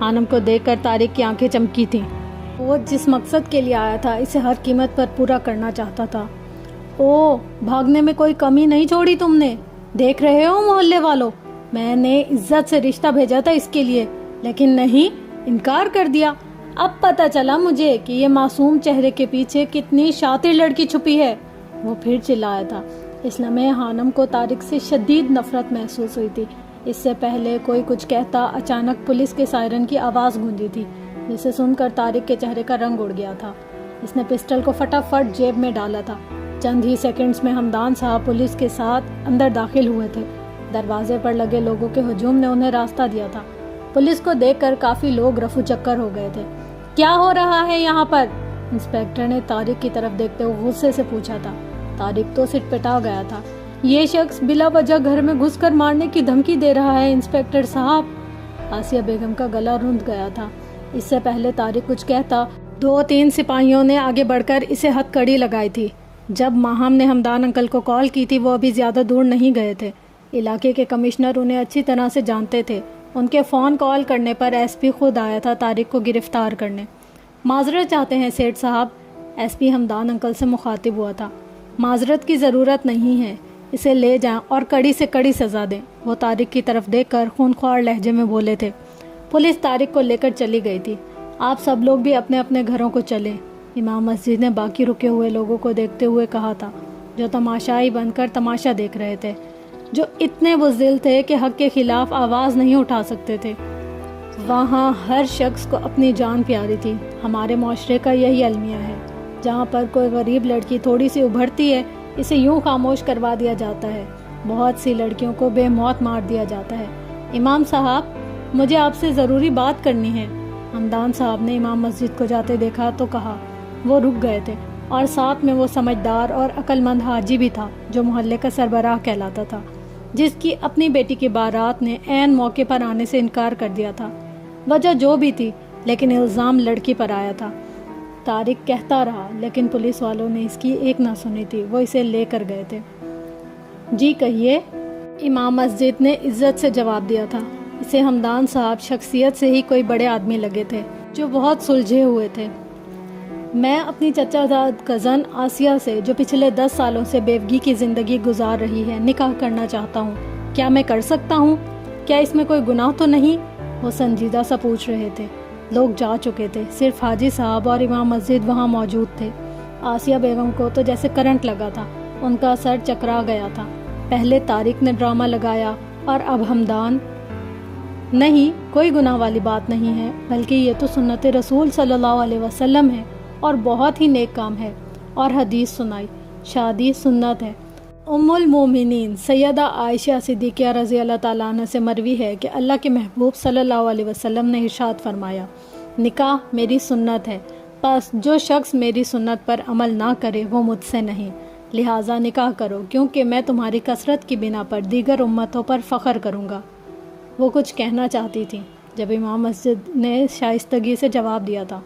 خانم کو دیکھ کر طارق کی آنکھیں چمکی تھیں۔ وہ جس مقصد کے لیے آیا تھا اسے ہر قیمت پر پورا کرنا چاہتا تھا۔ او، بھاگنے میں کوئی کمی نہیں چھوڑی تم نے۔ دیکھ رہے ہو محلے والوں، میں نے عزت سے رشتہ بھیجا تھا اس کے لیے، لیکن نہیں، انکار کر دیا۔ اب پتہ چلا مجھے کہ یہ معصوم چہرے کے پیچھے کتنی شاطر لڑکی چھپی ہے۔ وہ پھر چلایا تھا۔ اس لمحے خانم کو طارق سے شدید نفرت محسوس ہوئی تھی۔ اس سے پہلے کوئی کچھ کہتا اچانک پولیس کے سائرن کی آواز گونجی تھی، جسے سن کر طارق کے چہرے کا رنگ اڑ گیا تھا۔ اس نے پسٹل کو فٹافٹ جیب میں ڈالا تھا۔ چند ہی سیکنڈز میں ہمدان صاحب پولیس کے ساتھ اندر داخل ہوئے تھے۔ دروازے پر لگے لوگوں کے ہجوم نے انہیں راستہ دیا تھا۔ پولیس کو دیکھ کر کافی لوگ رفو چکر ہو گئے تھے۔ کیا ہو رہا ہے یہاں پر؟ انسپیکٹر نے طارق کی طرف دیکھتے ہوئے غصے سے پوچھا تھا۔ طارق تو سٹ پٹا گیا تھا۔ یہ شخص بلا وجہ گھر میں گھس کر مارنے کی دھمکی دے رہا ہے انسپیکٹر صاحب۔ آسیہ بیگم کا گلا روند گیا تھا۔ اس سے پہلے طارق کچھ کہتا 2-3 سپاہیوں نے آگے بڑھ کر اسے ہتھ کڑی لگائی تھی۔ جب ماہم نے ہمدان انکل کو کال کی تھی وہ ابھی زیادہ دور نہیں گئے تھے۔ علاقے کے کمشنر انہیں اچھی طرح سے جانتے تھے۔ ان کے فون کال کرنے پر ایس پی خود آیا تھا طارق کو گرفتار کرنے۔ معذرت چاہتے ہیں سیٹھ صاحب، ایس پی ہمدان انکل سے مخاطب ہوا تھا۔ معذرت کی ضرورت نہیں ہے، اسے لے جائیں اور کڑی سے کڑی سزا دیں، وہ طارق کی طرف دیکھ کر خونخوار لہجے میں بولے تھے۔ پولیس طارق کو لے کر چلی گئی تھی۔ آپ سب لوگ بھی اپنے اپنے گھروں کو چلیں، امام مسجد نے باقی رکے ہوئے لوگوں کو دیکھتے ہوئے کہا تھا، جو تماشائی بن کر تماشا دیکھ رہے تھے، جو اتنے بزدل تھے کہ حق کے خلاف آواز نہیں اٹھا سکتے تھے۔ وہاں ہر شخص کو اپنی جان پیاری تھی۔ ہمارے معاشرے کا یہی المیہ ہے، جہاں پر کوئی غریب لڑکی تھوڑی سی ابھرتی ہے اسے یوں خاموش کروا دیا جاتا ہے، بہت سی لڑکیوں کو بے موت مار دیا جاتا ہے۔ امام صاحب، مجھے آپ سے ضروری بات کرنی ہے۔ ہمدان صاحب نے امام مسجد کو جاتے دیکھا تو کہا۔ وہ رک گئے تھے، اور ساتھ میں وہ سمجھدار اور عقل مند حاجی بھی تھا جو محلے کا سربراہ کہلاتا تھا، جس کی اپنی بیٹی کی بارات نے عین موقع پر آنے سے انکار کر دیا تھا۔ وجہ جو بھی تھی، لیکن الزام لڑکی پر آیا تھا۔ طارق کہتا رہا، لیکن پولیس والوں نے اس کی ایک نہ سنی تھی، وہ اسے لے کر گئے تھے۔ جی کہیے، امام مسجد نے عزت سے جواب دیا تھا۔ اسے ہمدان صاحب شخصیت سے ہی کوئی بڑے آدمی لگے تھے، جو بہت سلجھے ہوئے تھے۔ میں اپنی چچا زاد کزن آسیہ سے، جو پچھلے 10 سالوں سے بیوگی کی زندگی گزار رہی ہے، نکاح کرنا چاہتا ہوں۔ کیا میں کر سکتا ہوں؟ کیا اس میں کوئی گناہ تو نہیں؟ وہ سنجیدہ سا پوچھ رہے تھے۔ لوگ جا چکے تھے، صرف حاجی صاحب اور امام مسجد وہاں موجود تھے۔ آسیہ بیگم کو تو جیسے کرنٹ لگا تھا، ان کا سر چکرا گیا تھا۔ پہلے طارق نے ڈرامہ لگایا اور اب ہمدان۔ نہیں، کوئی گناہ والی بات نہیں ہے، بلکہ یہ تو سنت رسول صلی اللہ علیہ وسلم ہے اور بہت ہی نیک کام ہے۔ اور حدیث سنائی، شادی سنت ہے۔ ام المومنین سیدہ عائشہ صدیقہ رضی اللہ تعالیٰ عنہ سے مروی ہے کہ اللہ کے محبوب صلی اللہ علیہ وسلم نے ارشاد فرمایا، نکاح میری سنت ہے، پس جو شخص میری سنت پر عمل نہ کرے وہ مجھ سے نہیں، لہٰذا نکاح کرو، کیونکہ میں تمہاری کثرت کی بنا پر دیگر امتوں پر فخر کروں گا۔ وہ کچھ کہنا چاہتی تھی، جب امام مسجد نے شائستگی سے جواب دیا تھا،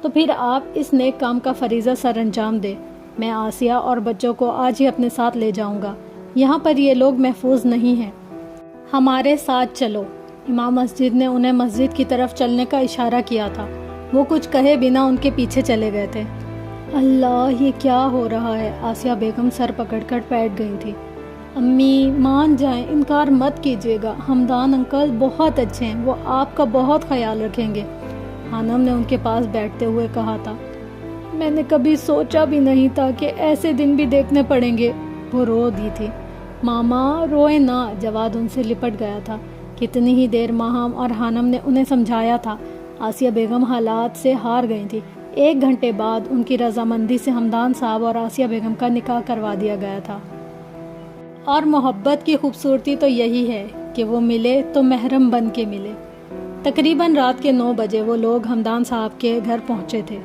تو پھر آپ اس نیک کام کا فریضہ سر انجام دے۔ میں آسیہ اور بچوں کو آج ہی اپنے ساتھ لے جاؤں گا، یہاں پر یہ لوگ محفوظ نہیں ہیں، ہمارے ساتھ چلو۔ امام مسجد نے انہیں مسجد کی طرف چلنے کا اشارہ کیا تھا۔ وہ کچھ کہے بنا ان کے پیچھے چلے گئے تھے۔ اللہ، یہ کیا ہو رہا ہے؟ آسیہ بیگم سر پکڑ کر بیٹھ گئی تھی۔ امی مان جائیں، انکار مت کیجیے گا، ہمدان انکل بہت اچھے ہیں، وہ آپ کا بہت خیال رکھیں گے، خانم نے ان کے پاس بیٹھتے ہوئے کہا تھا۔ میں نے کبھی سوچا بھی نہیں تھا کہ ایسے دن بھی دیکھنے پڑیں گے۔ وہ رو دی تھی۔ ماما روئے نہ، جواد ان سے لپٹ گیا تھا۔ کتنی ہی دیر ماہم اور خانم نے انہیں سمجھایا تھا۔ آسیہ بیگم حالات سے ہار گئی تھی۔ 1 گھنٹے بعد ان کی رضامندی سے ہمدان صاحب اور آسیہ بیگم کا نکاح کروا دیا گیا تھا۔ اور محبت کی خوبصورتی تو یہی ہے کہ وہ ملے تو محرم بن کے ملے۔ تقریباً رات کے 9 بجے وہ لوگ ہمدان صاحب کے گھر پہنچے تھے۔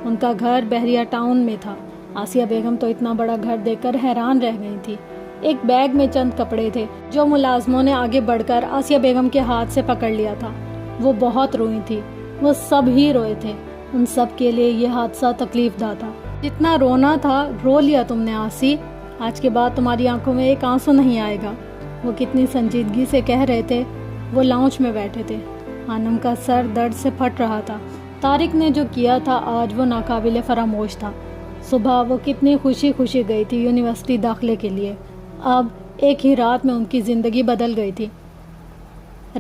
ان کا گھر بحریہ ٹاؤن میں تھا۔ آسیہ بیگم تو اتنا بڑا گھر دیکھ کر حیران رہ گئی تھی۔ ایک بیگ میں چند کپڑے تھے جو ملازموں نے آگے بڑھ کر آسیہ بیگم کے ہاتھ سے پکڑ لیا تھا۔ وہ بہت روئی تھی، وہ سب ہی روئے تھے۔ ان سب کے لیے یہ حادثہ تکلیف دہ تھا۔ جتنا رونا تھا رو لیا تم نے آسی، آج کے بعد تمہاری آنکھوں میں ایک آنسو نہیں آئے گا۔ وہ کتنی سنجیدگی سے کہہ رہے تھے۔ وہ لاؤنج میں بیٹھے تھے۔ خانم کا سر درد سے پھٹ رہا تھا۔ طارق نے جو کیا تھا آج وہ ناقابل فراموش تھا۔ صبح وہ کتنی خوشی خوشی گئی تھی یونیورسٹی داخلے کے لیے، اب ایک ہی رات میں ان کی زندگی بدل گئی تھی۔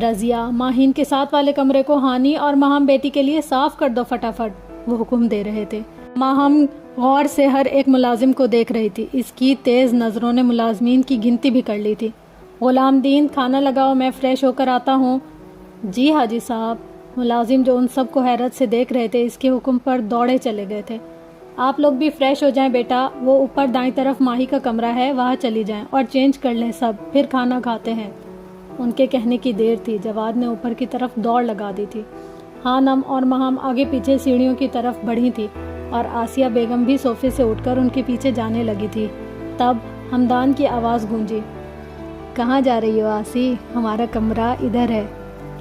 رضیہ، ماہین کے ساتھ والے کمرے کو ہانی اور ماہم بیٹی کے لیے صاف کر دو فٹافٹ، وہ حکم دے رہے تھے۔ ماہم غور سے ہر ایک ملازم کو دیکھ رہی تھی۔ اس کی تیز نظروں نے ملازمین کی گنتی بھی کر لی تھی۔ غلام دین، کھانا لگاؤ، میں فریش ہو کر آتا ہوں۔ جی حاجی صاحب۔ ملازم جو ان سب کو حیرت سے دیکھ رہے تھے اس کے حکم پر دوڑے چلے گئے تھے۔ آپ لوگ بھی فریش ہو جائیں بیٹا، وہ اوپر دائیں طرف ماہی کا کمرہ ہے، وہاں چلی جائیں اور چینج کر لیں سب، پھر کھانا کھاتے ہیں۔ ان کے کہنے کی دیر تھی، جواد نے اوپر کی طرف دوڑ لگا دی تھی۔ خانم اور ماہم آگے پیچھے سیڑھیوں کی طرف بڑھی تھی اور آسیہ بیگم بھی صوفے سے اٹھ کر ان کے پیچھے جانے لگی تھی۔ تب ہمدان کی آواز گونجی، کہاں جا رہی ہو آسی؟ ہمارا کمرہ ادھر ہے۔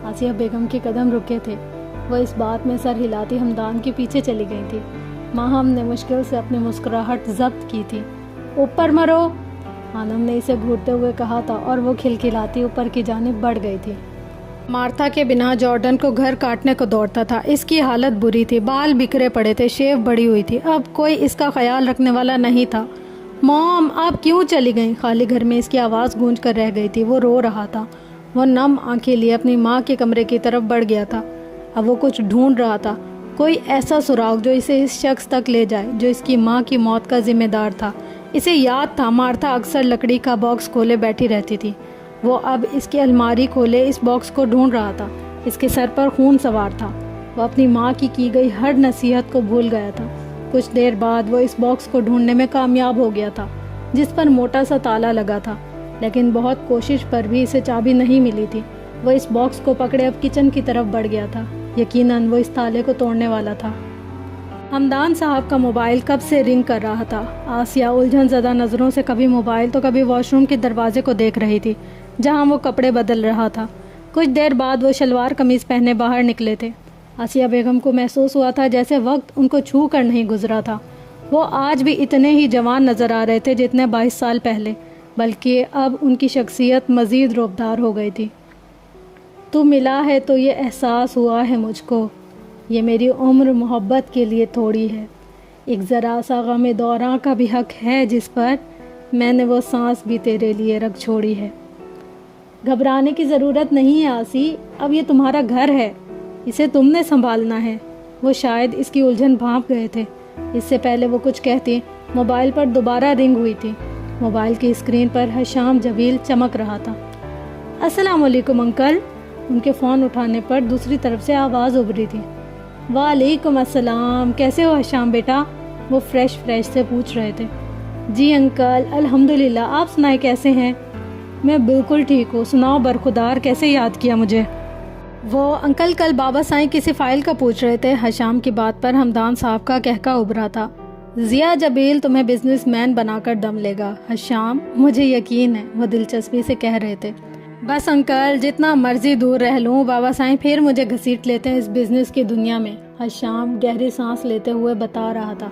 آسیہ بیگم کے قدم رکے تھے، وہ اس بات میں سر ہلاتی ہمدان کے پیچھے چلی گئی تھی۔ ماہم نے مشکل سے اپنی مسکراہٹ ضبط کی تھی۔ اوپر مرو، خانم نے اسے گھورتے ہوئے کہا تھا اور وہ کھلکھلاتی اوپر کی جانب بڑھ گئی تھی۔ مارتھا کے بنا جارڈن کو گھر کاٹنے کو دوڑتا تھا۔ اس کی حالت بری تھی، بال بکھرے پڑے تھے، شیو بڑی ہوئی تھی، اب کوئی اس کا خیال رکھنے والا نہیں تھا۔ موم، آپ کیوں چلی گئیں؟ خالی گھر میں اس کی آواز گونج کر رہ گئی تھی۔ وہ رو رہا تھا، وہ نم آنکھیں لیے اپنی ماں کے کمرے کی طرف بڑھ گیا تھا۔ اب وہ کچھ ڈھونڈ رہا تھا، کوئی ایسا سراغ جو اسے اس شخص تک لے جائے جو اس کی ماں کی موت کا ذمہ دار تھا۔ اسے یاد تھا مارتھا اکثر لکڑی کا باکس کھولے بیٹھی رہتی تھی۔ وہ اب اس کی الماری کھولے اس باکس کو ڈھونڈ رہا تھا۔ اس کے سر پر خون سوار تھا، وہ اپنی ماں کی گئی ہر نصیحت کو بھول گیا تھا۔ کچھ دیر بعد وہ اس باکس کو ڈھونڈنے میں کامیاب ہو گیا تھا جس پر موٹا سا تالا لگا تھا، لیکن بہت کوشش پر بھی اسے چابی نہیں ملی تھی۔ وہ اس باکس کو پکڑے اب کچن کی طرف بڑھ گیا تھا، یقیناً وہ اس تالے کو توڑنے والا تھا۔ ہمدان صاحب کا موبائل کب سے رنگ کر رہا تھا۔ آسیہ الجھن زدہ نظروں سے کبھی موبائل تو کبھی واش روم کے دروازے کو دیکھ رہی تھی جہاں وہ کپڑے بدل رہا تھا۔ کچھ دیر بعد وہ شلوار قمیض پہنے باہر نکلے تھے۔ آسیہ بیگم کو محسوس ہوا تھا جیسے وقت ان کو چھو کر نہیں گزرا تھا۔ وہ آج بھی اتنے ہی جوان نظر آ رہے تھے جتنے 22 سال پہلے، بلکہ اب ان کی شخصیت مزید رعبدار ہو گئی تھی۔ تو ملا ہے تو یہ احساس ہوا ہے مجھ کو، یہ میری عمر محبت کے لیے تھوڑی ہے، ایک ذرا سا غم دوراں کا بھی حق ہے جس پر میں نے وہ سانس بھی تیرے لیے رکھ چھوڑی ہے۔ گھبرانے کی ضرورت نہیں ہے آسی، اب یہ تمہارا گھر ہے، اسے تم نے سنبھالنا ہے۔ وہ شاید اس کی الجھن بھانپ گئے تھے۔ اس سے پہلے وہ کچھ کہتی، موبائل پر دوبارہ رنگ ہوئی تھی۔ موبائل کی اسکرین پر حشام جبیل چمک رہا تھا۔ السلام علیکم انکل۔ ان کے فون اٹھانے پر دوسری طرف سے آواز ابھری تھی۔ وعلیکم السلام، کیسے ہو حشام بیٹا؟ وہ فریش سے پوچھ رہے تھے۔ جی انکل الحمدللہ، آپ سنائیں کیسے ہیں؟ میں بالکل ٹھیک ہوں، سناؤ برخودار، کیسے یاد کیا مجھے؟ وہ انکل کل بابا سائیں کسی فائل کا پوچھ رہے تھے۔ حشام کی بات پر ہمدان صاحب کا کہکا ابھرا تھا۔ ضیاء جبیل تمہیں بزنس مین بنا کر دم لے گا حشام، مجھے یقین ہے، وہ دلچسپی سے کہہ رہے تھے۔ بس انکل جتنا مرضی دور رہ لوں، بابا سائیں پھر مجھے گھسیٹ لیتے ہیں اس بزنس کی دنیا میں، حشام گہری سانس لیتے ہوئے بتا رہا تھا۔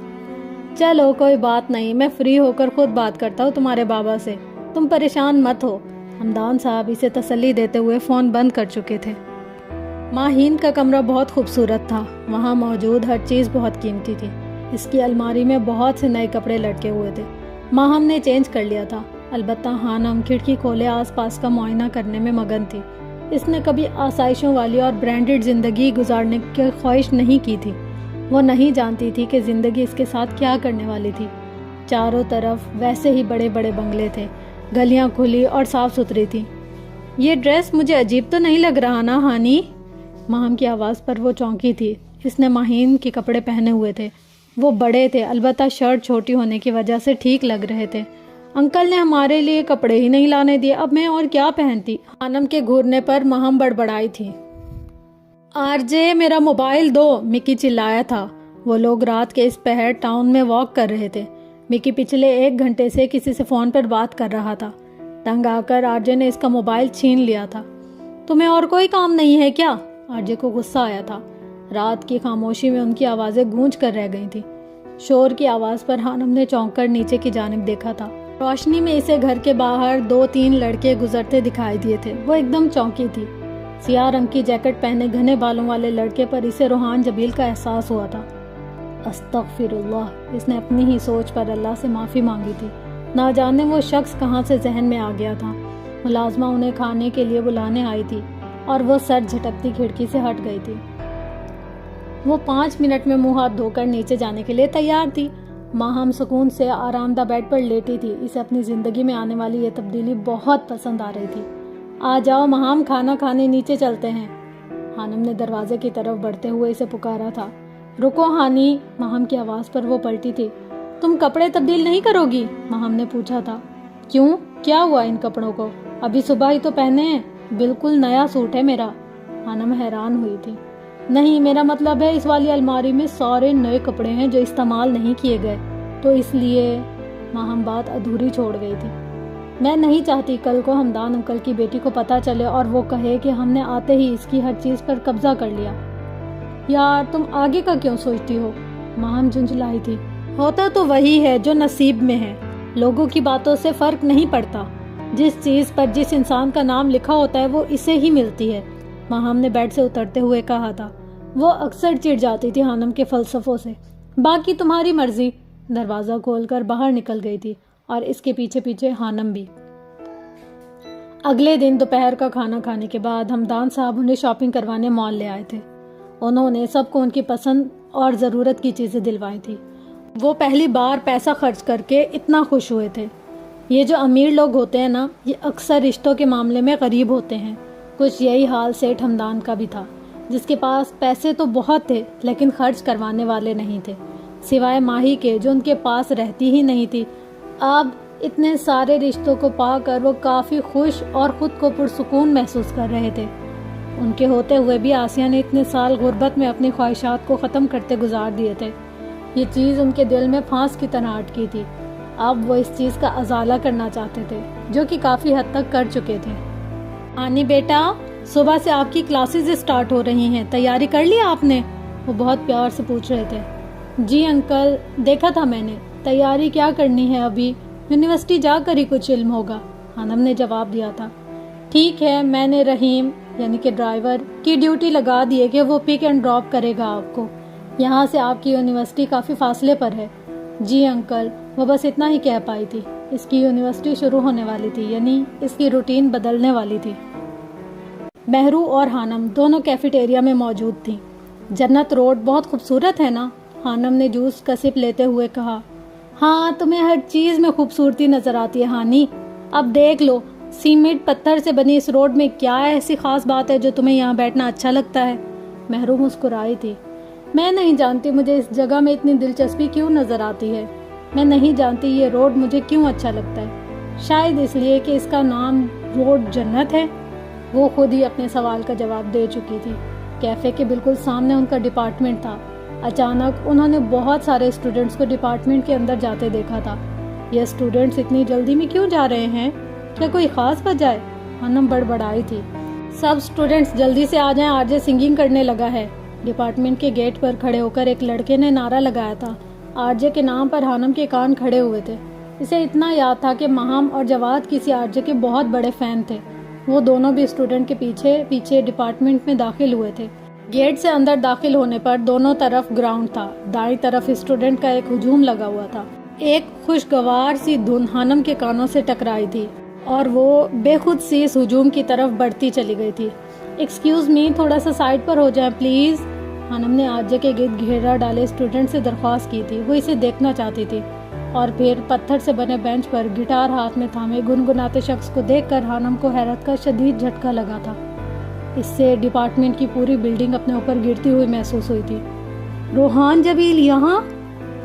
چلو کوئی بات نہیں، میں فری ہو کر خود بات کرتا ہوں تمہارے بابا سے، تم پریشان مت ہو۔ ہمدان صاحب اسے تسلی دیتے ہوئے فون بند کر چکے تھے۔ ماہین کا کمرہ بہت خوبصورت تھا، وہاں موجود ہر چیز بہت قیمتی تھی۔ اس کی الماری میں بہت سے نئے کپڑے لٹکے ہوئے تھے۔ ماہم نے چینج کر لیا تھا، البتہ خانم کھڑکی کھولے آس پاس کا معائنہ کرنے میں مگن تھی۔ اس نے کبھی آسائشوں والی اور برانڈڈ زندگی گزارنے کی خواہش نہیں کی تھی۔ وہ نہیں جانتی تھی کہ زندگی اس کے ساتھ کیا کرنے والی تھی۔ چاروں طرف ویسے ہی بڑے بڑے بنگلے تھے، گلیاں کھلی اور صاف ستھری تھیں۔ یہ ڈریس مجھے عجیب تو نہیں لگ رہا نا ہانی؟ ماہم کی آواز پر وہ چونکی تھی۔ اس نے ماہین کے کپڑے پہنے ہوئے تھے، وہ بڑے تھے، البتہ شرٹ چھوٹی ہونے کی وجہ سے ٹھیک لگ رہے تھے۔ انکل نے ہمارے لیے کپڑے ہی نہیں لانے دیے، اب میں اور کیا پہنتی؟ خانم کے گھورنے پر ماہم بڑبڑائی تھی۔ آر جے میرا موبائل دو، مکی چلایا تھا۔ وہ لوگ رات کے اس پہر ٹاؤن میں واک کر رہے تھے۔ مکی پچھلے 1 گھنٹے سے کسی سے فون پر بات کر رہا تھا۔ تنگ آ کر آر جے نے اس کا موبائل چھین لیا تھا۔ تمہیں اور کوئی کام نہیں ہے کیا؟ آر جے کو غصہ آیا تھا۔ رات کی خاموشی میں ان کی آوازیں گونج کر رہ گئی تھیں۔ شور کی آواز پر خانم نے چونک کر نیچے کی جانب دیکھا تھا۔ روشنی میں اسے گھر کے باہر 2-3 لڑکے گزرتے دکھائی دیے تھے۔ وہ ایک دم چونکی تھی۔ سیاہ رنگ کی جیکٹ پہنے گھنے بالوں والے لڑکے پر اسے روحان جبیل کا احساس ہوا تھا۔ استغفر اللہ، اس نے اپنی ہی سوچ پر اللہ سے معافی مانگی تھی۔ نہ جانے وہ شخص کہاں سے ذہن میں آ گیا تھا۔ ملازمہ انہیں کھانے کے لیے بلانے آئی تھی اور وہ سر جھٹکتی کھڑکی سے ہٹ گئی تھی۔ وہ 5 منٹ میں منہ ہاتھ دھو کر نیچے جانے کے لیے تیار تھی۔ ماہم سکون سے آرام دہ بیڈ پر لیٹی تھی۔ اسے اپنی زندگی میں آنے والی یہ تبدیلی بہت پسند آ رہی تھی۔ آ جاؤ ماہم، کھانا کھانے نیچے چلتے ہیں۔ خانم نے دروازے کی طرف بڑھتے ہوئے اسے پکارا تھا۔ رکو ہانی، ماہم کی آواز پر وہ پلٹی تھی۔ تم کپڑے تبدیل نہیں کرو گی؟ ماہم نے پوچھا تھا۔ کیوں؟ کیا ہوا ان کپڑوں کو؟ ابھی صبح ہی تو پہنے ہیں، بالکل نیا سوٹ ہے میرا۔ خانم حیران ہوئی تھی۔ نہیں، میرا مطلب ہے اس والی الماری میں سارے نئے کپڑے ہیں جو استعمال نہیں کیے گئے، تو اس لیے ماہم بات ادھوری چھوڑ گئی تھی۔ میں نہیں چاہتی کل کو ہمدان انکل کی بیٹی کو پتہ چلے اور وہ کہے کہ ہم نے آتے ہی اس کی ہر چیز پر قبضہ کر لیا۔ یار تم آگے کا کیوں سوچتی ہو؟ ماہم جھنجھلائی تھی۔ ہوتا تو وہی ہے جو نصیب میں ہے، لوگوں کی باتوں سے فرق نہیں پڑتا۔ جس چیز پر جس انسان کا نام لکھا ہوتا ہے وہ اسے ہی ملتی ہے، ماہم نے بیڈ سے اترتے ہوئے کہا تھا۔ وہ اکثر چڑ جاتی تھی خانم کے فلسفوں سے۔ باقی تمہاری مرضی۔ دروازہ کھول کر باہر نکل گئی تھی اور اس کے پیچھے پیچھے خانم بھی۔ اگلے دن دوپہر کا کھانا کھانے کے بعد ہمدان صاحب انہیں شاپنگ کروانے مال لے آئے تھے۔ انہوں نے سب کو ان کی پسند اور ضرورت کی چیزیں دلوائی تھی۔ وہ پہلی بار پیسہ خرچ کر کے اتنا خوش ہوئے تھے۔ یہ جو امیر لوگ ہوتے ہیں نا، یہ اکثر رشتوں کے معاملے میں غریب ہوتے ہیں۔ کچھ یہی حال سیٹھ ہمدان کا بھی تھا، جس کے پاس پیسے تو بہت تھے لیکن خرچ کروانے والے نہیں تھے، سوائے ماہی کے جو ان کے پاس رہتی ہی نہیں تھی۔ اب اتنے سارے رشتوں کو پا کر وہ کافی خوش اور خود کو پرسکون محسوس کر رہے تھے۔ ان کے ہوتے ہوئے بھی آسیہ نے اتنے سال غربت میں اپنی خواہشات کو ختم کرتے گزار دیے تھے۔ یہ چیز ان کے دل میں پھانس کی طرح اٹکی تھی۔ اب وہ اس چیز کا ازالہ کرنا چاہتے تھے، جو کہ کافی حد تک کر چکے تھے۔ آنی بیٹا، صبح سے آپ کی کلاسز اسٹارٹ ہو رہی ہیں، تیاری کر لی آپ نے؟ وہ بہت پیار سے پوچھ رہے تھے۔ جی انکل، دیکھا تھا میں نے، تیاری کیا کرنی ہے، ابھی یونیورسٹی جا کر ہی کچھ علم ہوگا، خانم نے جواب دیا تھا۔ ٹھیک ہے، میں نے رحیم یعنی کہ ڈرائیور کی ڈیوٹی لگا دی ہے کہ وہ پک اینڈ ڈراپ کرے گا آپ کو۔ یہاں سے آپ کی یونیورسٹی کافی فاصلے پر ہے۔ جی انکل، وہ بس اتنا ہی کہہ پائی تھی۔ اس کی یونیورسٹی شروع ہونے والی تھی، یعنی اس کی روٹین بدلنے والی تھی۔ مہرو اور خانم دونوں کیفیٹیریا میں موجود تھیں۔ جنت روڈ بہت خوبصورت ہے نا؟ خانم نے جوس کا سپ لیتے ہوئے کہا۔ ہاں، تمہیں ہر چیز میں خوبصورتی نظر آتی ہے ہانی۔ اب دیکھ لو، سیمنٹ پتھر سے بنی اس روڈ میں کیا ایسی خاص بات ہے جو تمہیں یہاں بیٹھنا اچھا لگتا ہے؟ مہرو مسکرائی تھی۔ میں نہیں جانتی مجھے اس جگہ میں اتنی دلچسپی کیوں نظر آتی ہے۔ میں نہیں جانتی یہ روڈ مجھے کیوں اچھا لگتا ہے۔ شاید اس لیے کہ اس کا نام روڈ جنت ہے۔ وہ خود ہی اپنے سوال کا جواب دے چکی تھی۔ کیفے کے بالکل سامنے ان کا ڈپارٹمنٹ تھا۔ اچانک انہوں نے بہت سارے اسٹوڈنٹس کو ڈپارٹمنٹ کے اندر جاتے دیکھا تھا۔ یہ اسٹوڈنٹس اتنی جلدی میں کیوں جا رہے ہیں؟ کیا کوئی خاص وجہ ہے؟ خانم بڑبڑائی تھی۔ سب اسٹوڈنٹس جلدی سے آ جائیں، آرجے سنگنگ کرنے لگا ہے۔ ڈپارٹمنٹ کے گیٹ پر کھڑے ہو کر ایک لڑکے نے نعرہ لگایا تھا۔ آرجے کے نام پر خانم کے کان کھڑے ہوئے تھے۔ اسے اتنا یاد تھا کہ ماہم اور جواد کسی آرجے کے بہت بڑے فین تھے۔ وہ دونوں بھی اسٹوڈنٹ کے پیچھے پیچھے ڈپارٹمنٹ میں داخل ہوئے تھے۔ گیٹ سے اندر داخل ہونے پر دونوں طرف گراؤنڈ تھا۔ دائیں طرف اسٹوڈنٹ کا ایک ہجوم لگا ہوا تھا۔ ایک خوشگوار سی دھن خانم کے کانوں سے ٹکرائی تھی اور وہ بے خود سی اس ہجوم کی طرف بڑھتی چلی گئی تھی۔ ایکسکیوز می، تھوڑا سا سائڈ پر ہو جائیں پلیز، خانم نے آرجے کے گرد گھیرا ڈالے اسٹوڈنٹ سے درخواست کی تھی۔ وہ اسے دیکھنا چاہتی تھی اور پھر پتھر سے بنے بینچ پر گٹار ہاتھ میں تھامے گنگناتے شخص کو دیکھ کر خانم کو حیرت کا شدید جھٹکا لگا تھا۔ اس سے ڈپارٹمنٹ کی پوری بلڈنگ اپنے اوپر گرتی ہوئی محسوس ہوئی تھی۔ روحان جبیل یہاں؟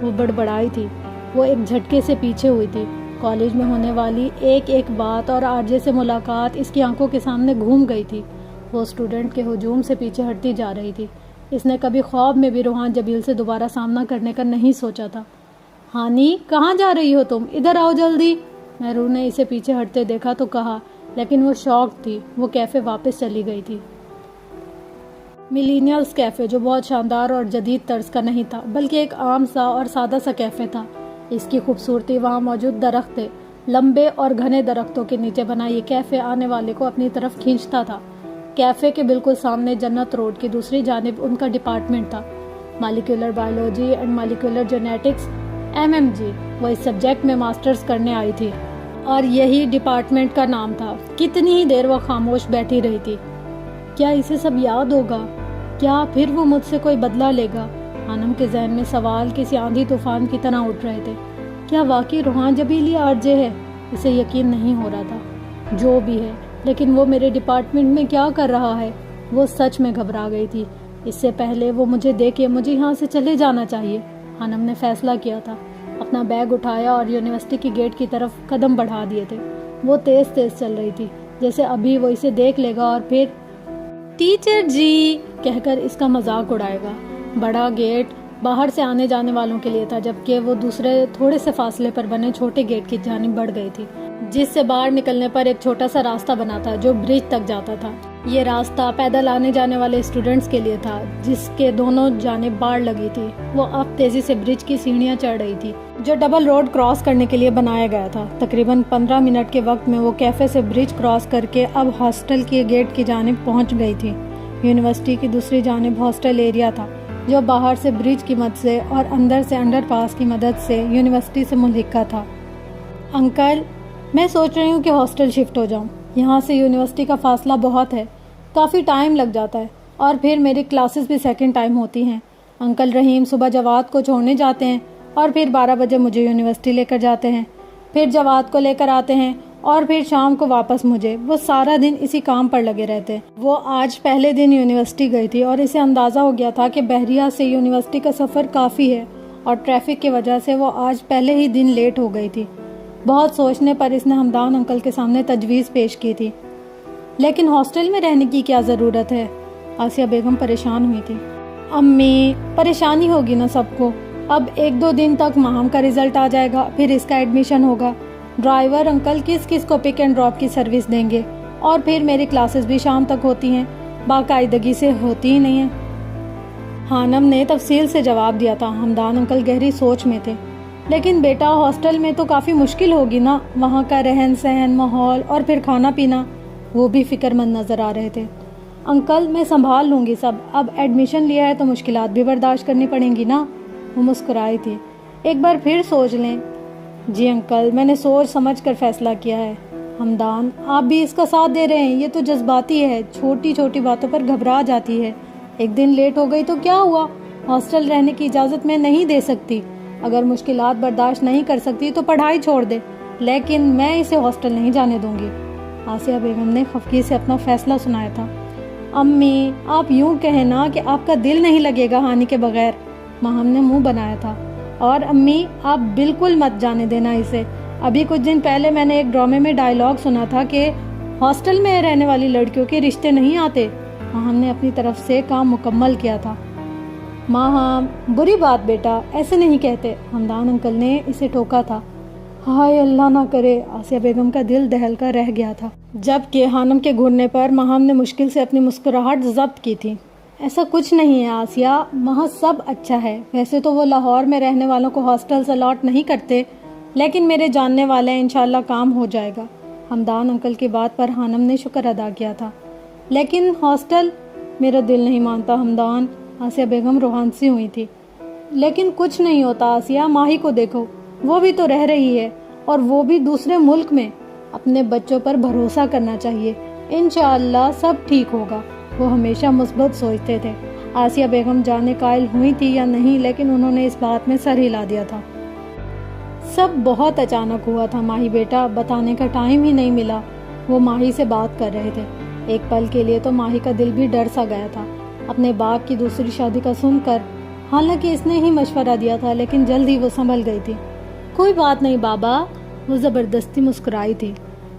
وہ بڑبڑائی تھی۔ وہ ایک جھٹکے سے پیچھے ہوئی تھی۔ کالج میں ہونے والی ایک ایک بات اور آرجے سے ملاقات اس کی آنکھوں کے سامنے گھوم گئی تھی۔ وہ اسٹوڈنٹ کے ہجوم سے پیچھے ہٹتی جا رہی تھی۔ اس نے کبھی خواب میں بھی روحان جبیل سے دوبارہ سامنا کرنے کا نہیں سوچا تھا۔ ہانی، کہاں جا رہی ہو تم؟ ادھر آؤ جلدی۔ مہرو نے اسے پیچھے ہٹتے دیکھا تو کہا، لیکن وہ شاک تھی۔ وہ کیفے واپس چلی گئی تھی۔ ملینیلز کیفے، جو بہت شاندار اور جدید طرز کا نہیں تھا بلکہ ایک عام سا اور سادہ سا کیفے تھا۔ اس کی خوبصورتی وہاں موجود درخت تھے۔ لمبے اور گھنے درختوں کے نیچے بنا یہ کیفے آنے والے کو اپنی طرف کھینچتا تھا۔ کیفے کے بالکل سامنے جنت روڈ کی دوسری جانب ان کا ڈپارٹمنٹ تھا، molecular biology and molecular genetics MMG۔ وہ اس سبجیکٹ میں ماسٹرز کرنے آئی تھی اور یہی ڈپارٹمنٹ کا نام تھا۔ کتنی ہی دیر وہ خاموش بیٹھی رہی تھی۔ کیا اسے سب یاد ہوگا؟ کیا پھر وہ مجھ سے کوئی بدلہ لے گا؟ خانم کے ذہن میں سوال کسی آندھی طوفان کی طرح اٹھ رہے تھے۔ کیا واقعی روحان جبیلی RJ ہے؟ اسے یقین نہیں ہو رہا تھا۔ جو بھی ہے، لیکن وہ میرے ڈپارٹمنٹ میں کیا کر رہا ہے؟ وہ سچ میں گھبرا گئی تھی۔ اس سے پہلے وہ مجھے دیکھے مجھے یہاں سے چلے جانا چاہیے۔ خانم نے فیصلہ کیا تھا، اپنا بیگ اٹھایا اور یونیورسٹی کی گیٹ کی طرف قدم بڑھا دیے تھے۔ وہ تیز تیز چل رہی تھی، جیسے ابھی وہ اسے دیکھ لے گا اور پھر ٹیچر جی کہہ کر اس کا مذاق اڑائے گا۔ بڑا گیٹ باہر سے آنے جانے والوں کے لیے تھا، جبکہ وہ دوسرے تھوڑے سے فاصلے پر بنے چھوٹے گیٹ کی جانب بڑھ گئی تھی، جس سے باہر نکلنے پر ایک چھوٹا سا راستہ بنا تھا جو برج تک جاتا تھا۔ یہ راستہ پیدل آنے جانے والے اسٹوڈنٹس کے لیے تھا، جس کے دونوں جانب باڑ لگی تھی۔ وہ اب تیزی سے برج کی سیڑھیاں چڑھ رہی تھی جو ڈبل روڈ کراس کرنے کے لیے بنایا گیا تھا۔ تقریباً 15 منٹ کے وقت میں وہ کیفے سے برج کراس کر کے اب ہاسٹل کے گیٹ کی جانب پہنچ گئی تھی۔ یونیورسٹی کی دوسری جانب ہاسٹل ایریا تھا، جو باہر سے برج کی مدد سے اور اندر سے انڈر پاس کی مدد سے یونیورسٹی سے ملحقہ تھا۔ انکل، میں سوچ رہی ہوں کہ ہاسٹل شفٹ ہو جاؤں۔ یہاں سے یونیورسٹی کا فاصلہ بہت ہے، کافی ٹائم لگ جاتا ہے، اور پھر میری کلاسز بھی سیکنڈ ٹائم ہوتی ہیں۔ انکل رحیم صبح جواد کو چھوڑنے جاتے ہیں اور پھر 12 بجے مجھے یونیورسٹی لے کر جاتے ہیں، پھر جواد کو لے کر آتے ہیں اور پھر شام کو واپس مجھے۔ وہ سارا دن اسی کام پر لگے رہتے ہیں۔ وہ آج پہلے دن یونیورسٹی گئی تھی اور اسے اندازہ ہو گیا تھا کہ بحریہ سے یونیورسٹی کا سفر کافی ہے، اور ٹریفک کی وجہ سے وہ آج پہلے ہی دن لیٹ ہو گئی تھی۔ بہت سوچنے پر اس نے ہمدان انکل کے سامنے تجویز پیش کی تھی۔ لیکن ہاسٹل میں رہنے کی کیا ضرورت ہے؟ آسیہ بیگم پریشان ہوئی تھی۔ امی، پریشانی ہوگی نا سب کو۔ اب 1-2 دن تک ماہم کا رزلٹ آ جائے گا، پھر اس کا ایڈمیشن ہوگا۔ ڈرائیور انکل کس کس کو پک اینڈ ڈراپ کی سروس دیں گے؟ اور پھر میری کلاسز بھی شام تک ہوتی ہیں، باقاعدگی سے ہوتی ہی نہیں ہیں۔ خانم نے تفصیل سے جواب دیا تھا۔ ہمدان انکل گہری سوچ میں تھے۔ لیکن بیٹا، ہاسٹل میں تو کافی مشکل ہوگی نا، وہاں کا رہن سہن، ماحول اور پھر کھانا پینا۔ وہ بھی فکر مند نظر آ رہے تھے۔ انکل، میں سنبھال لوں گی سب، اب ایڈمیشن لیا ہے تو مشکلات بھی برداشت کرنی پڑیں گی نا۔ وہ مسکرائی تھی۔ ایک بار پھر سوچ لیں۔ جی انکل، میں نے سوچ سمجھ کر فیصلہ کیا ہے۔ ہمدان، آپ بھی اس کا ساتھ دے رہے ہیں؟ یہ تو جذباتی ہے، چھوٹی چھوٹی باتوں پر گھبرا جاتی ہے۔ ایک دن لیٹ ہو گئی تو کیا ہوا؟ ہاسٹل رہنے کی اجازت میں نہیں دے سکتی۔ اگر مشکلات برداشت نہیں کر سکتی تو پڑھائی چھوڑ دے، لیکن میں اسے ہاسٹل نہیں جانے دوں گی۔ آسیہ بیگم نے خفگی سے اپنا فیصلہ سنایا تھا۔ امی، آپ یوں کہیں نا کہ آپ کا دل نہیں لگے گا ہانی کے بغیر۔ ماہم نے منہ بنایا تھا۔ اور امی، آپ بالکل مت جانے دینا اسے۔ ابھی کچھ دن پہلے میں نے ایک ڈرامے میں ڈائیلاگ سنا تھا کہ ہاسٹل میں رہنے والی لڑکیوں کے رشتے نہیں آتے۔ ماہم نے اپنی طرف سے کام مکمل کیا تھا۔ ماہم، بری بات بیٹا، ایسے نہیں کہتے، ہمدان انکل نے اسے ٹوکا تھا۔ ہائے اللہ نہ کرے، آسیہ بیگم کا دل دہل کر رہ گیا تھا، جبکہ خانم کے گھرنے پر ماہم نے مشکل سے اپنی مسکراہٹ ضبط کی تھی۔ ایسا کچھ نہیں ہے آسیہ، وہاں سب اچھا ہے۔ ویسے تو وہ لاہور میں رہنے والوں کو ہاسٹل الاٹ نہیں کرتے، لیکن میرے جاننے والے ہیں، انشاءاللہ کام ہو جائے گا۔ ہمدان انکل کی بات پر خانم نے شکر ادا کیا تھا۔ لیکن ہاسٹل، میرا دل نہیں مانتا ہمدان۔ آسیہ بیگم روحان سی ہوئی تھی۔ لیکن کچھ نہیں ہوتا آسیہ، ماہی کو دیکھو، وہ بھی تو رہ رہی ہے، اور وہ بھی دوسرے ملک میں۔ اپنے بچوں پر بھروسہ کرنا چاہیے، انشاءاللہ سب ٹھیک ہوگا۔ وہ ہمیشہ مثبت سوچتے تھے۔ آسیہ بیگم جانے قائل ہوئی تھی یا نہیں، لیکن انہوں نے اس بات میں سر ہلا دیا تھا۔ سب بہت اچانک ہوا تھا ماہی بیٹا، بتانے کا ٹائم ہی نہیں ملا۔ وہ ماہی سے بات کر رہے تھے۔ ایک پل کے لیے تو ماہی کا دل بھی ڈر سا گیا تھا اپنے باپ کی دوسری شادی کا سن کر۔ حالانکہ اس نے ہی مشورہ دیا تھا، لیکن جلد ہی وہ سنبھل گئی تھی۔ کوئی بات نہیں بابا، وہ زبردستی مسکرائی تھی۔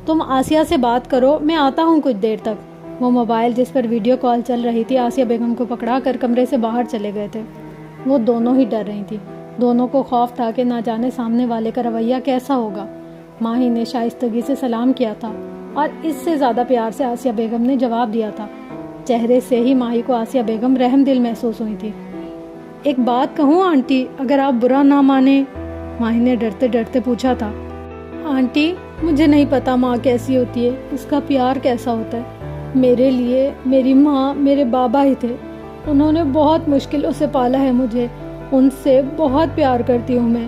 تم آسیہ سے بات کرو، میں آتا ہوں کچھ دیر تک۔ وہ موبائل جس پر ویڈیو کال چل رہی تھی آسیہ بیگم کو پکڑا کر کمرے سے باہر چلے گئے تھے۔ وہ دونوں ہی ڈر رہی تھی، دونوں کو خوف تھا کہ نہ جانے سامنے والے کا رویہ کیسا ہوگا۔ ماہی نے شائستگی سے سلام کیا تھا اور اس سے زیادہ پیار سے آسیہ بیگم نے جواب دیا تھا۔ چہرے سے ہی ماہی کو آسیہ بیگم رحم دل محسوس ہوئی تھی۔ ایک بات کہوں آنٹی، اگر آپ برا نہ مانیں؟ ماہی نے ڈرتے ڈرتے پوچھا تھا۔ آنٹی، مجھے نہیں پتا ماں کیسی ہوتی ہے، اس کا پیار کیسا ہوتا ہے۔ میرے لیے میری ماں میرے بابا ہی تھے. انہوں نے بہت مشکلوں سے پالا ہے مجھے. ان سے بہت پیار کرتی ہوں میں.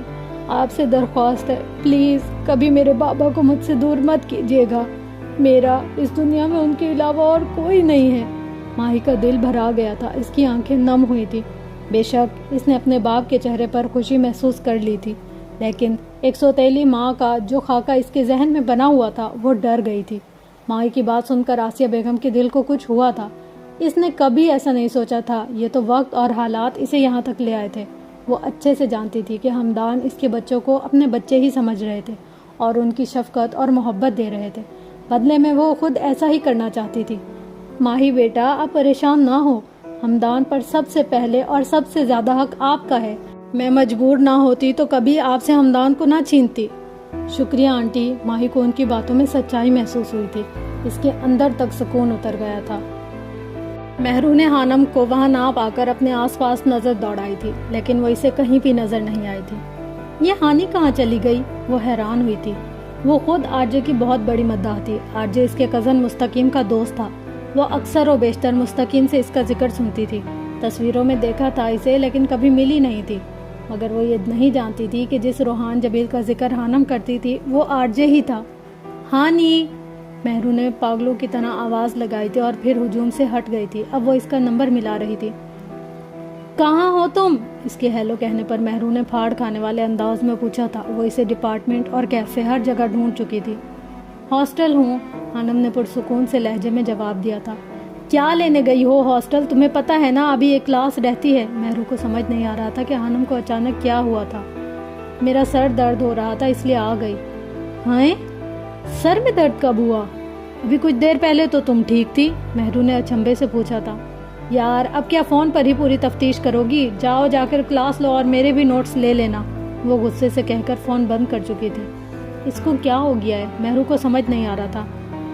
آپ سے درخواست ہے پلیز کبھی میرے بابا کو مجھ سے دور مت کیجیے گا. میرا اس دنیا میں ان کے علاوہ اور کوئی نہیں ہے. ماہی کا دل بھرا گیا تھا. اس کی آنکھیں نم ہوئی تھی. بے شک اس نے اپنے باپ کے چہرے پر خوشی محسوس کر لی تھی، لیکن ایک سوتیلی ماں کا جو خاکہ اس کے ذہن میں بنا ہوا تھا وہ ڈر گئی تھی. ماہی کی بات سن کر آسیہ بیگم کے دل کو کچھ ہوا تھا. اس نے کبھی ایسا نہیں سوچا تھا. یہ تو وقت اور حالات اسے یہاں تک لے آئے تھے. وہ اچھے سے جانتی تھی کہ ہمدان اس کے بچوں کو اپنے بچے ہی سمجھ رہے تھے اور ان کی شفقت اور محبت دے رہے تھے. بدلے میں وہ خود ایسا ہی کرنا چاہتی تھی. ماہی بیٹا آپ پریشان نہ ہو. ہمدان پر سب سے پہلے اور سب سے زیادہ حق آپ کا ہے. میں مجبور نہ ہوتی تو کبھی آپ سے ہمدان کو نہ چھینتی. شکریہ آنٹی. ماہی کو ان کی باتوں میں سچائی محسوس ہوئی تھی. اس کے اندر تک سکون اتر گیا تھا. مہرو نے حانم کو وہاں نہ پا کر اپنے آس پاس نظر دوڑائی تھی، لیکن وہ اسے کہیں بھی نظر نہیں آئی تھی. یہ ہانی کہاں چلی گئی؟ وہ حیران ہوئی تھی. وہ خود آرجے کی بہت بڑی مداح تھی. آرجے اس کے کزن مستقیم کا دوست تھا. وہ اکثر و بیشتر مستقیم سے اس کا ذکر سنتی تھی. تصویروں میں دیکھا تھا اسے، لیکن کبھی ملی نہیں تھی. مگر وہ یہ نہیں جانتی تھی کہ جس روحان جبیل کا ذکر حانم کرتی تھی وہ آرجے ہی تھا. ہانی! مہرو نے پاگلوں کی طرح آواز لگائی تھی اور پھر ہجوم سے ہٹ گئی تھی. اب وہ اس کا نمبر ملا رہی تھی. کہاں ہو تم؟ اس کے ہیلو کہنے پر مہرو نے پھاڑ کھانے والے انداز میں پوچھا تھا. وہ اسے ڈپارٹمنٹ اور کیفے ہر جگہ ڈھونڈ چکی تھی. ہاسٹل ہوں، حانم نے پرسکون سے لہجے میں جواب دیا تھا. کیا لینے گئی ہو ہاسٹل؟ تمہیں پتہ ہے نا ابھی ایک کلاس رہتی ہے. مہرو کو سمجھ نہیں آ رہا تھا کہ حانم کو اچانک کیا ہوا تھا. میرا سر درد ہو رہا تھا اس لیے آ گئی. ہائے، سر میں درد کب ہوا؟ ابھی کچھ دیر پہلے تو تم ٹھیک تھی. مہرو نے اچنبھے سے پوچھا تھا. یار اب کیا فون پر ہی پوری تفتیش کرو گی؟ جاؤ جا کر کلاس لو اور میرے بھی نوٹس لے لینا. وہ غصے سے کہہ کر فون بند کر چکی تھی. اس کو کیا ہو گیا ہے؟ مہرو کو سمجھ نہیں آ رہا تھا.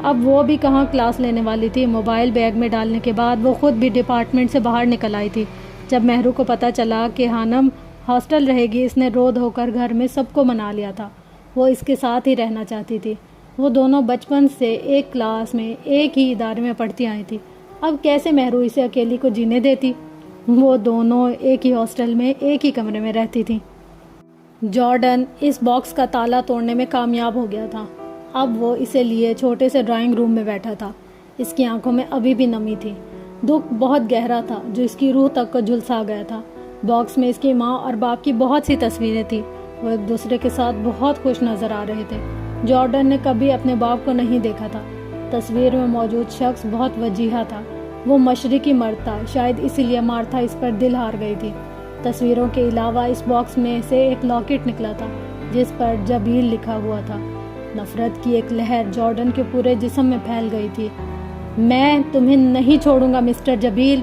اب وہ بھی کہاں کلاس لینے والی تھی. موبائل بیگ میں ڈالنے کے بعد وہ خود بھی ڈپارٹمنٹ سے باہر نکل آئی تھی. جب مہرو کو پتہ چلا کہ حانم ہاسٹل رہے گی، اس نے رو دھو کر گھر میں سب کو منا لیا تھا. وہ اس کے ساتھ ہی رہنا چاہتی تھی. وہ دونوں بچپن سے ایک کلاس میں ایک ہی ادارے میں پڑھتی آئی تھی. اب کیسے مہرو اسے اکیلی کو جینے دیتی؟ وہ دونوں ایک ہی ہاسٹل میں ایک ہی کمرے میں رہتی تھیں. جارڈن اس باکس کا تالا توڑنے میں کامیاب ہو گیا تھا. اب وہ اسے لیے چھوٹے سے ڈرائنگ روم میں بیٹھا تھا. اس کی آنکھوں میں ابھی بھی نمی تھی. دکھ بہت گہرا تھا جو اس کی روح تک کو جھلسا گیا تھا. باکس میں اس کی ماں اور باپ کی بہت سی تصویریں تھیں. وہ ایک دوسرے کے ساتھ بہت خوش نظر آ رہے تھے. جارڈن نے کبھی اپنے باپ کو نہیں دیکھا تھا. تصویر میں موجود شخص بہت وجیحہ تھا. وہ مشرقی مرد تھا. شاید اسی لیے مارتھا اس پر دل ہار گئی تھی. تصویروں کے علاوہ اس باکس میں سے ایک لاکٹ نکلا تھا جس پر جبیل لکھا ہوا تھا. نفرت کی ایک لہر جارڈن کے پورے جسم میں پھیل گئی تھی. میں تمہیں نہیں چھوڑوں گا مسٹر جبیل،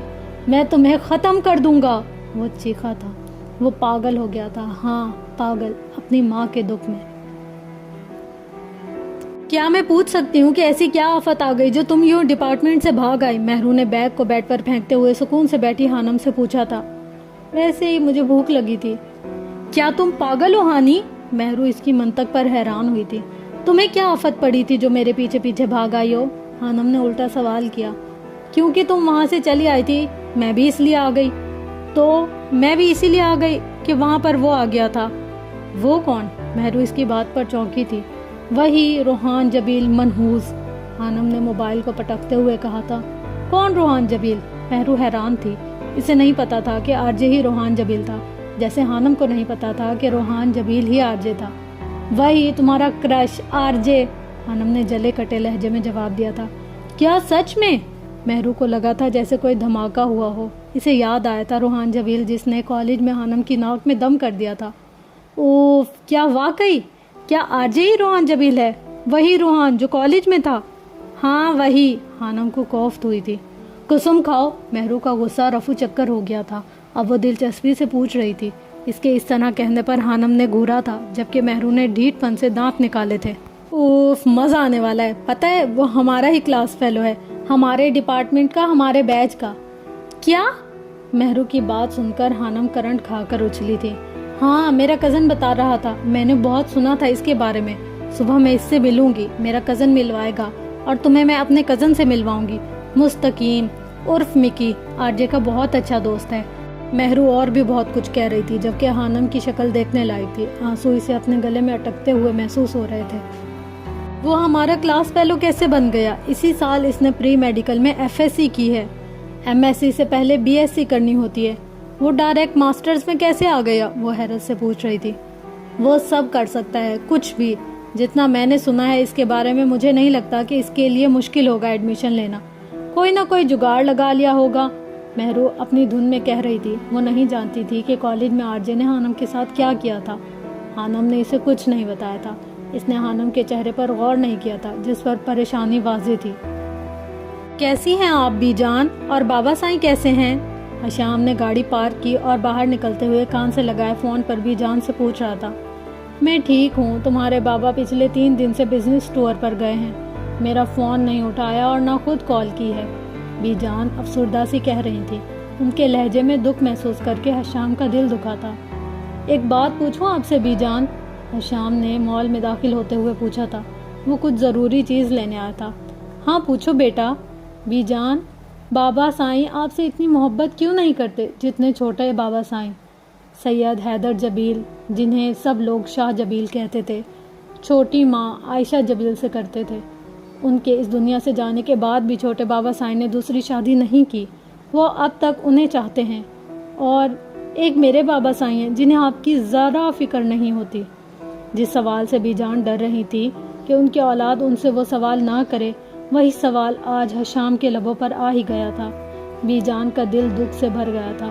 میں تمہیں ختم کر دوں گا، وہ چیخا تھا. وہ پاگل ہو گیا تھا. ہاں پاگل، اپنی ماں کے دکھ میں. کیا میں پوچھ سکتی ہوں کہ ایسی کیا آفت آ گئی جو تم یوں ڈپارٹمنٹ سے بھاگ آئی؟ مہرو نے بیگ کو بیڈ پر پھینکتے ہوئے سکون سے بیٹھی حانم سے پوچھا تھا. ویسے ہی مجھے بھوک لگی تھی. کیا تم پاگل ہو ہانی؟ مہرو اس کی منطق پر حیران ہوئی تھی. تمہیں کیا آفت پڑی تھی جو میرے پیچھے پیچھے بھاگ آئی ہو؟ حانم نے الٹا سوال کیا. کیونکہ تم وہاں سے چلی آئی تھی میں بھی اس لیے آ گئی. تو میں بھی اسی لیے آ گئی کہ وہاں پر وہ آ گیا تھا. وہ کون؟ مہرو اس کی بات پر چونکی تھی. وہی روحان جبیل منحوس، حانم نے موبائل کو پٹکتے ہوئے کہا تھا. کون روحان جبیل؟ مہرو حیران تھی. اسے نہیں پتا تھا کہ آرجے ہی روحان جبیل تھا، جیسے حانم کو نہیں پتا تھا کہ روحان جبیل ہی آرجے تھا. وہی تمہارا کرش آرجے، حانم نے جلے کٹے لہجے میں جواب دیا تھا. کیا سچ میں؟ مہرو کو لگا تھا جیسے کوئی دھماکہ ہوا ہو. اسے یاد آیا تھا روحان جبیل جس نے کالج میں حانم کی ناک میں دم کر دیا تھا. اوف، کیا واقعی؟ کیا آرجے ہی روحان جبیل ہے؟ وہی روحان جو کالج میں تھا؟ ہاں وہی. حانم کو کوفت ہوئی تھی. قسم کھاؤ. مہرو کا غصہ رفو چکر ہو گیا تھا. اب وہ دلچسپی سے پوچھ رہی تھی. اس کے اس طرح کہنے پر حانم نے گھورا تھا جبکہ مہرو نے ڈھیٹ پن سے دانت نکالے تھے. اوف، مزہ آنے والا ہے. پتہ ہے وہ ہمارا ہی کلاس فیلو ہے، ہمارے ڈپارٹمنٹ کا، ہمارے بیچ کا. کیا؟ مہرو کی بات سن کر حانم کرنٹ کھا کر اچھلی تھی. ہاں میرا کزن بتا رہا تھا، میں نے بہت سنا تھا اس کے بارے میں. صبح میں اس سے ملوں گی، میرا کزن ملوائے گا اور تمہیں میں اپنے کزن سے ملواؤں گی. مستقیم عرف مکی آرجے کا بہت اچھا دوست ہے۔ مہرو اور بھی بہت کچھ کہہ رہی تھی جبکہ حانم کی شکل دیکھنے لائق تھی۔ آنسو اسے اپنے گلے میں اٹکتے ہوئے محسوس ہو رہے تھے۔ وہ ہمارا کلاس فیلو کیسے بن گیا؟ اسی سال اس نے پری میڈیکل میں FSC کی ہے۔ MSc سے پہلے BSc کرنی ہوتی ہے۔ وہ ڈائریکٹ ماسٹرز میں کیسے آ گیا؟ وہ حیرت سے پوچھ رہی تھی۔ وہ سب کر سکتا ہے، کچھ بھی۔ جتنا میں نے سنا ہے اس کے بارے میں مجھے نہیں لگتا کہ اس کے لیے مشکل ہوگا ایڈمیشن لینا۔ کوئی نہ کوئی جگاڑ لگا لیا ہوگا، مہرو اپنی دھن میں کہہ رہی تھی۔ وہ نہیں جانتی تھی کہ کالج میں آرجے نے حانم کے ساتھ کیا کیا تھا۔ حانم نے اسے کچھ نہیں بتایا تھا۔ اس نے حانم کے چہرے پر غور نہیں کیا تھا جس پر پریشانی واضح تھی۔ کیسی ہیں آپ بی جان؟ اور بابا سائیں کیسے ہیں؟ حشام نے گاڑی پارک کی اور باہر نکلتے ہوئے کان سے لگائے فون پر بی جان سے پوچھ رہا تھا۔ میں ٹھیک ہوں، تمہارے بابا پچھلے 3 دن سے بزنس ٹور پر گئے ہیں۔ میرا فون نہیں اٹھایا اور نہ خود کال کی ہے، بی جان افسردہ سی کہہ رہی تھی۔ ان کے لہجے میں دکھ محسوس کر کے حشام کا دل دکھا تھا۔ ایک بات پوچھوں آپ سے بی جان؟ حشام نے مال میں داخل ہوتے ہوئے پوچھا تھا۔ وہ کچھ ضروری چیز لینے آیا تھا۔ ہاں پوچھو بیٹا۔ بی جان، بابا سائیں آپ سے اتنی محبت کیوں نہیں کرتے جتنے چھوٹے بابا سائیں؟ سید حیدر جبیل، جنہیں سب لوگ شاہ جبیل کہتے تھے، چھوٹی ماں عائشہ جبیل سے کرتے تھے۔ ان کے اس دنیا سے جانے کے بعد بھی چھوٹے بابا سائیں نے دوسری شادی نہیں کی۔ وہ اب تک انہیں چاہتے ہیں۔ اور ایک میرے بابا سائیں ہیں جنہیں آپ کی ذرا فکر نہیں ہوتی۔ جس سوال سے بی جان ڈر رہی تھی کہ ان کی اولاد ان سے وہ سوال نہ کرے، وہی سوال آج حشام کے لبوں پر آ ہی گیا تھا۔ بی جان کا دل دکھ سے بھر گیا تھا۔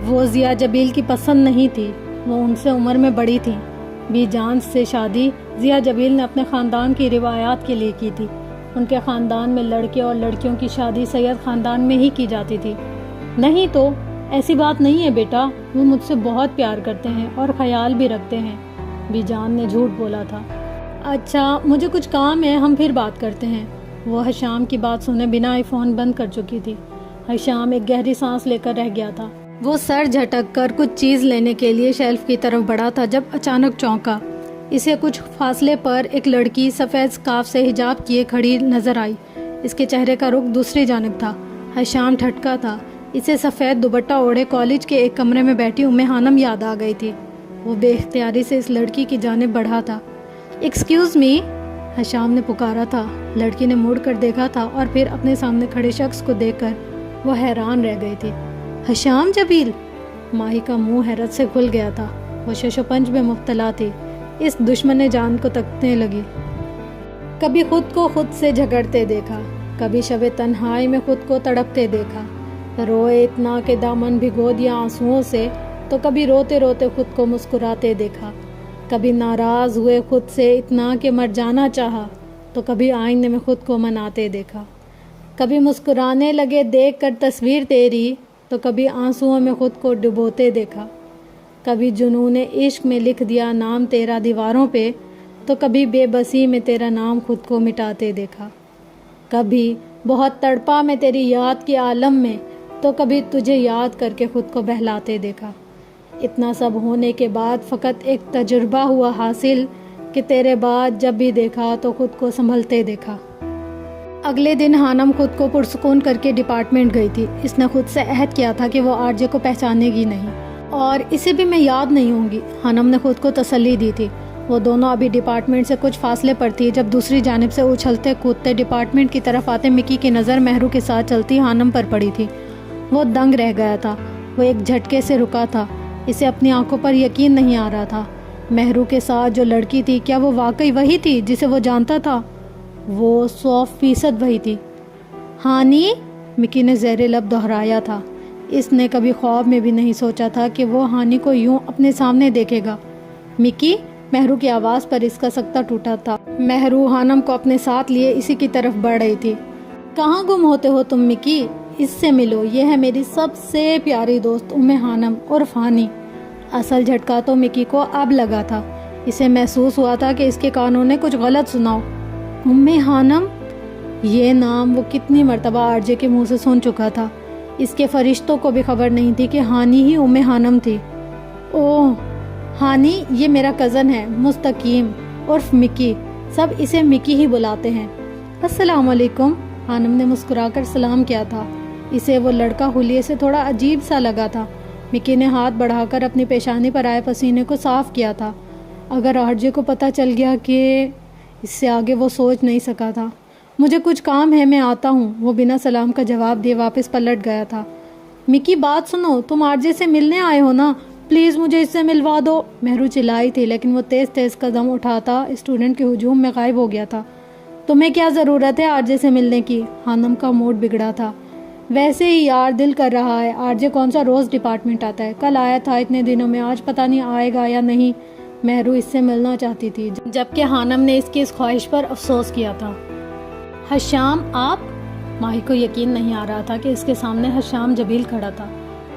وہ ضیا جبیل کی پسند نہیں تھی، وہ ان سے عمر میں بڑی تھی۔ بی جان سے شادی ضیا جبیل نے اپنے خاندان کی روایات کے لیے کی تھی۔ ان کے خاندان میں لڑکے اور لڑکیوں کی شادی سید خاندان میں ہی کی جاتی تھی۔ نہیں تو ایسی بات نہیں ہے بیٹا، وہ مجھ سے بہت پیار کرتے ہیں اور خیال بھی رکھتے ہیں، بی جان نے جھوٹ بولا تھا۔ اچھا مجھے کچھ کام ہے، ہم پھر بات کرتے ہیں۔ وہ حشام کی بات سنے بنا ہی فون بند کر چکی تھی۔ حشام ایک گہری سانس لے کر رہ گیا تھا۔ وہ سر جھٹک کر کچھ چیز لینے کے لیے شیلف کی طرف بڑھا تھا جب اچانک چونکا۔ اسے کچھ فاصلے پر ایک لڑکی سفید اسکارف سے حجاب کیے کھڑی نظر آئی۔ اس کے چہرے کا رخ دوسری جانب تھا۔ حشام ٹھٹکا تھا۔ اسے سفید دوپٹہ اوڑھے کالج کے ایک کمرے میں بیٹھی حانم یاد آ گئی تھی۔ وہ بے اختیاری سے اس لڑکی کی جانب بڑھا تھا۔ ایکسکیوز می، حشام نے پکارا تھا۔ لڑکی نے مڑ کر دیکھا تھا اور پھر اپنے سامنے کھڑے شخص کو دیکھ کر وہ حیران رہ گئی تھی۔ حشام جبیل! ماہی کا منہ حیرت سے کھل گیا تھا۔ وہ شش و پنج میں مبتلا تھی۔ اس دشمن جان کو تکنے لگی۔ کبھی خود کو خود سے جھگڑتے دیکھا، کبھی شب تنہائی میں خود کو تڑپتے دیکھا۔ روئے اتنا کہ دامن بھگو دیا آنسوؤں سے، تو کبھی روتے روتے خود کو مسکراتے دیکھا۔ کبھی ناراض ہوئے خود سے اتنا کہ مر جانا چاہا، تو کبھی آئینے میں خود کو مناتے دیکھا۔ کبھی مسکرانے لگے دیکھ کر تصویر تیری، تو کبھی آنسوؤں میں خود کو ڈبوتے دیکھا۔ کبھی جنون عشق میں لکھ دیا نام تیرا دیواروں پہ، تو کبھی بے بسی میں تیرا نام خود کو مٹاتے دیکھا۔ کبھی بہت تڑپا میں تیری یاد کے عالم میں، تو کبھی تجھے یاد کر کے خود کو بہلاتے دیکھا۔ اتنا سب ہونے کے بعد فقط ایک تجربہ ہوا حاصل کہ تیرے بعد جب بھی دیکھا تو خود کو سنبھلتے دیکھا۔ اگلے دن حانم خود کو پرسکون کر کے ڈپارٹمنٹ گئی تھی۔ اس نے خود سے عہد کیا تھا کہ وہ آرجے کو پہچانے گی نہیں، اور اسے بھی میں یاد نہیں ہوں گی۔ حانم نے خود کو تسلی دی تھی۔ وہ دونوں ابھی ڈپارٹمنٹ سے کچھ فاصلے پر تھی جب دوسری جانب سے اچھلتے کودتے ڈپارٹمنٹ کی طرف آتے مکی کی نظر مہرو کے ساتھ چلتی حانم پر پڑی تھی۔ وہ دنگ رہ گیا تھا۔ وہ ایک جھٹکے سے رکا تھا۔ اسے اپنی آنکھوں پر یقین نہیں آ رہا تھا۔ مہرو کے ساتھ جو لڑکی تھی، کیا وہ واقعی وہی تھی جسے وہ جانتا تھا؟ وہ 100% وہی تھی۔ ہانی، مکی نے زیر لب دہرایا تھا۔ اس نے کبھی خواب میں بھی نہیں سوچا تھا کہ وہ ہانی کو یوں اپنے سامنے دیکھے گا۔ مکی، مہرو کی آواز پر اس کا سکتہ ٹوٹا تھا۔ مہرو حانم کو اپنے ساتھ لیے اسی کی طرف بڑھ رہی تھی۔ کہاں گم ہوتے ہو تم مکی؟ اس سے ملو، یہ ہے میری سب سے پیاری دوست حانم عرف ہانی۔ اصل جھٹکا تو مکی کو اب لگا تھا۔ اسے محسوس ہوا تھا کہ اس کے کانوں نے کچھ غلط سنا۔ حانم، یہ نام وہ کتنی مرتبہ آرجے کے منہ سے سن چکا تھا۔ اس کے فرشتوں کو بھی خبر نہیں تھی کہ ہانی ہی حانم تھی۔ اوہ ہانی، یہ میرا کزن ہے مستقیم عرف مکی، سب اسے مکی ہی بلاتے ہیں۔ السلام علیکم، خانم نے مسکرا کر سلام کیا تھا۔ اسے وہ لڑکا حلیے سے تھوڑا عجیب سا لگا تھا۔ مکی نے ہاتھ بڑھا کر اپنی پیشانی پر آئے پسینے کو صاف کیا تھا۔ اگر آرجے کو پتہ چل گیا کہ اس سے آگے وہ سوچ نہیں سکا تھا۔ مجھے کچھ کام ہے، میں آتا ہوں، وہ بنا سلام کا جواب دیے واپس پلٹ گیا تھا۔ مکی بات سنو، تم آرجے سے ملنے آئے ہو نا، پلیز مجھے اس سے ملوا دو، مہرو چلائی تھی، لیکن وہ تیز تیز قدم اٹھاتا اسٹوڈنٹ کے ہجوم میں غائب ہو گیا تھا۔ تمہیں کیا ضرورت ہے آرجے سے ملنے کی؟ خانم کا موڈ بگڑا تھا۔ ویسے ہی یار دل کر رہا ہے، آرجے کون سا روز ڈپارٹمنٹ آتا ہے؟ کل آیا تھا اتنے دنوں میں، آج پتہ نہیں آئے گا یا نہیں۔ مہرو اس سے ملنا چاہتی تھی، جبکہ خانم نے اس کی اس خواہش پر افسوس کیا تھا۔ حشام آپ؟ ماہی کو یقین نہیں آ رہا تھا کہ اس کے سامنے حشام جبیل کھڑا تھا،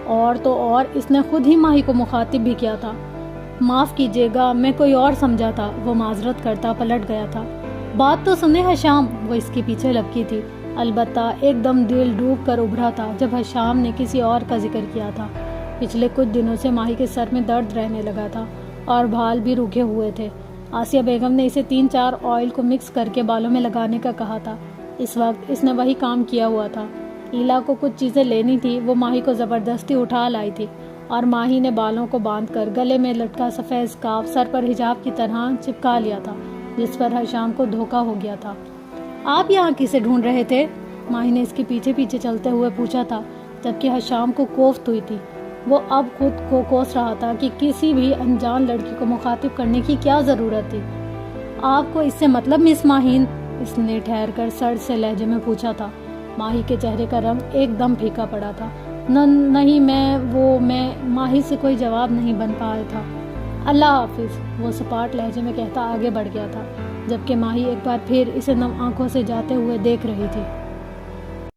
اور تو اور اس نے خود ہی ماہی کو مخاطب بھی کیا تھا۔ معاف کیجیے گا، میں کوئی اور سمجھا تھا، وہ معذرت کرتا پلٹ گیا تھا۔ بات تو سنے حشام، وہ اس کے پیچھے لپکی تھی، البتہ ایک دم دل ڈوب کر ابھرا تھا جب حشام نے کسی اور کا ذکر کیا تھا۔ پچھلے کچھ دنوں سے ماہی کے سر میں درد رہنے لگا تھا اور بال بھی رکھے ہوئے تھے۔ آسیہ بیگم نے اسے 3-4 آئل کو مکس کر کے بالوں میں لگانے کا کہا تھا۔ اس وقت اس نے وہی کام کیا ہوا تھا۔ ایلا کو کچھ چیزیں لینی تھی، وہ ماہی کو زبردستی اٹھا لائی تھی، اور ماہی نے بالوں کو باندھ کر گلے میں لٹکا سفید اسکارف سر پر حجاب کی طرح چپکا لیا تھا، جس پر حشام کو دھوکا ہو گیا تھا۔ آپ یہاں کسے ڈھونڈ رہے تھے؟ ماہی نے اس کے پیچھے پیچھے چلتے ہوئے پوچھا تھا، جبکہ حشام کو کوفت ہوئی تھی۔ وہ اب خود کو کوس رہا تھا کہ کسی بھی انجان لڑکی کو مخاطب کرنے کی کیا ضرورت تھی۔ آپ کو اس سے مطلب مس ماہین؟ اس نے ٹھہر کر سرد سے لہجے میں پوچھا تھا۔ ماہی کے چہرے کا رنگ ایک دم پھیکا پڑا تھا۔ نہیں، میں ماہی سے کوئی جواب نہیں بن پایا تھا۔ اللہ حافظ، وہ سپاٹ لہجے میں کہتا آگے بڑھ گیا تھا، جبکہ ماہی ایک بار پھر اسے نم آنکھوں سے جاتے ہوئے دیکھ رہی تھی۔